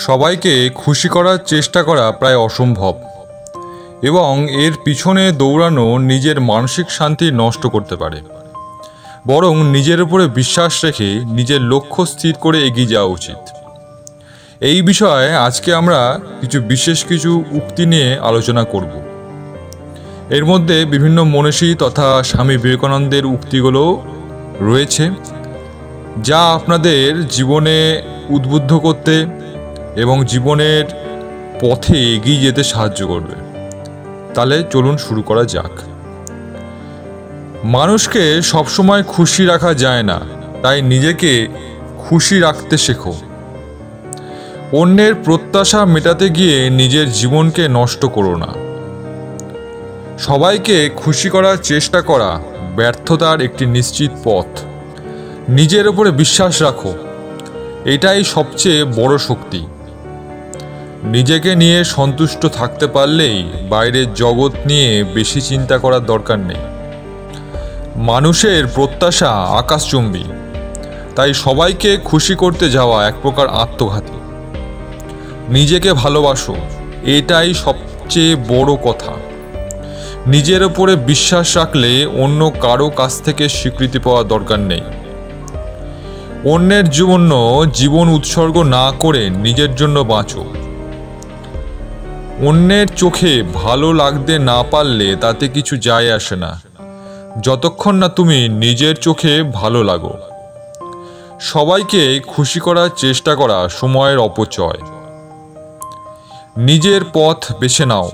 সবাইকে খুশি করার চেষ্টা করা প্রায় অসম্ভব এবং এর পিছনে দৌড়ানো নিজের মানসিক শান্তি নষ্ট করতে পারে। বরং নিজের উপরে বিশ্বাস রেখে নিজের লক্ষ্য স্থির করে এগিয়ে যাওয়া উচিত। এই বিষয়ে আজকে আমরা কিছু উক্তি নিয়ে আলোচনা করব। এর মধ্যে বিভিন্ন মনীষী তথা স্বামী বিবেকানন্দের উক্তিগুলো রয়েছে, যা আপনাদের জীবনে উদ্বুদ্ধ করতে এবং জীবনের পথে এগিয়ে যেতে সাহায্য করবে। তাহলে চলুন শুরু করা যাক। মানুষকে সবসময় খুশি রাখা যায় না, তাই নিজেকে খুশি রাখতে শেখো। অন্যের প্রত্যাশা মেটাতে গিয়ে নিজের জীবনকে নষ্ট করো না। সবাইকে খুশি করার চেষ্টা করা ব্যর্থতার একটি নিশ্চিত পথ। নিজের উপরে বিশ্বাস রাখো, এটাই সবচেয়ে বড় শক্তি। নিজেকে নিয়ে সন্তুষ্ট থাকতে পারলেই বাইরের জগৎ নিয়ে বেশি চিন্তা করার দরকার নেই। মানুষের প্রত্যাশা আকাশচুম্বী, তাই সবাইকে খুশি করতে যাওয়া এক প্রকার আত্মঘাতী। নিজেকে ভালোবাসো, এটাই সবচেয়ে বড় কথা। নিজের উপরে বিশ্বাস রাখলে অন্য কারো কাছ থেকে স্বীকৃতি পাওয়ার দরকার নেই। অন্যের জন্য জীবন উৎসর্গ না করে নিজের জন্য বাঁচো। অন্যের চোখে ভালো লাগতে না পারলে তাতে কিছু যায় আসে না, যতক্ষণ না তুমি নিজের চোখে ভালো লাগো। সবাইকে খুশি করার চেষ্টা করা সময়ের অপচয়। নিজের পথ বেছে নাও,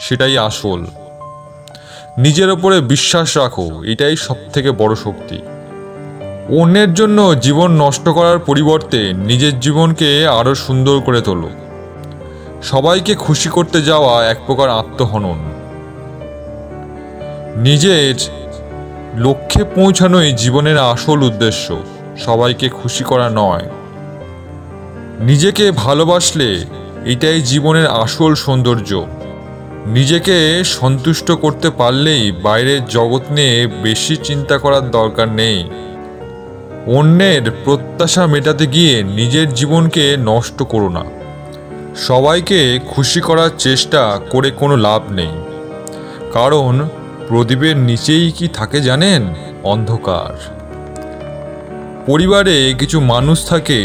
সেটাই আসল। নিজের উপরে বিশ্বাস রাখো, এটাই সবথেকে বড় শক্তি। অন্যের জন্য জীবন নষ্ট করার পরিবর্তে নিজের জীবনকে আরো সুন্দর করে তোলো। সবাইকে খুশি করতে যাওয়া এক প্রকার আত্মহনন। নিজের লক্ষ্যে পৌঁছানোই জীবনের আসল উদ্দেশ্য, সবাইকে খুশি করা নয়। নিজেকে ভালোবাসলে এটাই জীবনের আসল সৌন্দর্য। নিজেকে সন্তুষ্ট করতে পারলেই বাইরের জগৎ নিয়ে বেশি চিন্তা করার দরকার নেই। অন্যের প্রত্যাশা মেটাতে গিয়ে নিজের জীবনকে নষ্ট করো না। সবাইকে খুশি করার চেষ্টা করে কোনো লাভ নেই, কারণ প্রদীপের নিচেই কি থাকে জানেন? অন্ধকার। পরিবারে কিছু মানুষ থাকে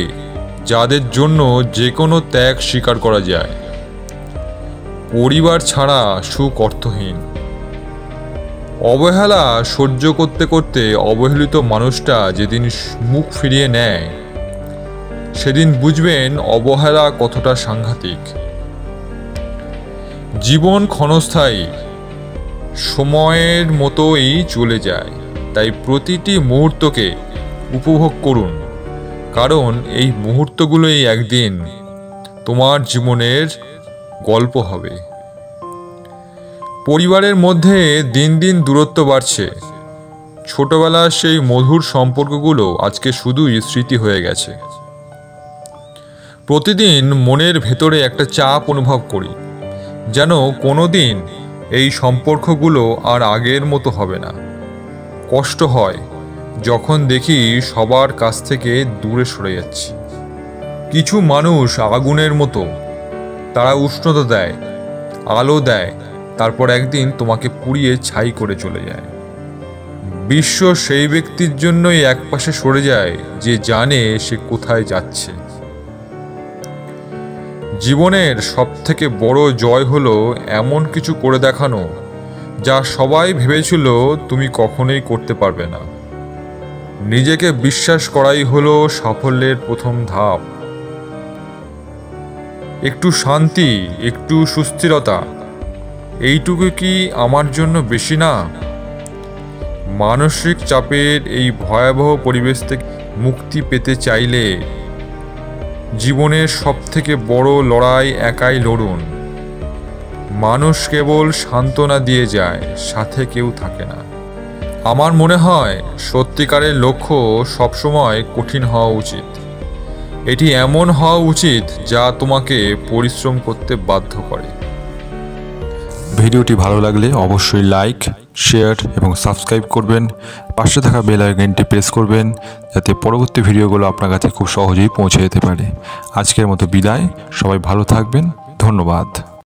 যাদের জন্য যে কোনো ত্যাগ স্বীকার করা যায়। পরিবার ছাড়া সুখ অর্থহীন। অবহেলা সহ্য করতে করতে অবহেলিত মানুষটা যেদিন মুখ ফিরিয়ে নেয়, সেদিন বুঝবেন অবহেলা কতটা সাংঘাতিক। জীবন ক্ষণস্থায়ী, সময়ের মতোই চলে যায়, তাই প্রতিটি মুহূর্তকে উপভোগ করুন, কারণ এই মুহূর্তগুলোই একদিন তোমার জীবনের গল্প হবে। পরিবারের মধ্যে দিন দিন দূরত্ব বাড়ছে। ছোটবেলার সেই মধুর সম্পর্কগুলো আজকে শুধুই স্মৃতি হয়ে গেছে। প্রতিদিন মনের ভেতরে একটা চাপ অনুভব করি, যেন কোনোদিন এই সম্পর্কগুলো আর আগের মতো হবে না। কষ্ট হয় যখন দেখি সবার কাছ থেকে দূরে সরে যাচ্ছি। কিছু মানুষ আগুনের মতো, তারা উষ্ণতা দেয়, আলো দেয়, তারপর একদিন তোমাকে পুড়িয়ে ছাই করে চলে যায়। বিশ্ব সেই ব্যক্তির জন্যই একপাশে সরে যায় যে জানে সে কোথায় যাচ্ছে। জীবনের সবথেকে বড় জয় হলো এমন কিছু করে দেখানো যা সবাই ভেবেছিল তুমি কখনোই করতে পারবে না। নিজেকে বিশ্বাস করাই হলো সাফল্যের প্রথম ধাপ। একটু শান্তি, একটু সুস্থিরতা, এইটুকু কি আমার জন্য বেশি না? মানসিক চাপের এই ভয়াবহ পরিবেশ থেকে মুক্তি পেতে চাইলে জীবনের সবথেকে বড় লড়াই একাই লড়ুন। মানুষ কেবল সান্ত্বনা দিয়ে যায়, সাথে কেউ থাকে না। আমার মনে হয় সত্যিকারের লক্ষ্য সবসময় কঠিন হওয়া উচিত। এটি এমন হওয়া উচিত যা তোমাকে পরিশ্রম করতে বাধ্য করে। ভিডিওটি ভালো লাগলে অবশ্যই লাইক শেয়ার এবং সাবস্ক্রাইব করবেন। পাশে থাকা বেল আইকনটি প্রেস করবেন যাতে পরবর্তী ভিডিওগুলো আপনার কাছে খুব সহজেই পৌঁছে যেতে পারে। আজকের মতো বিদায়, সবাই ভালো থাকবেন, ধন্যবাদ।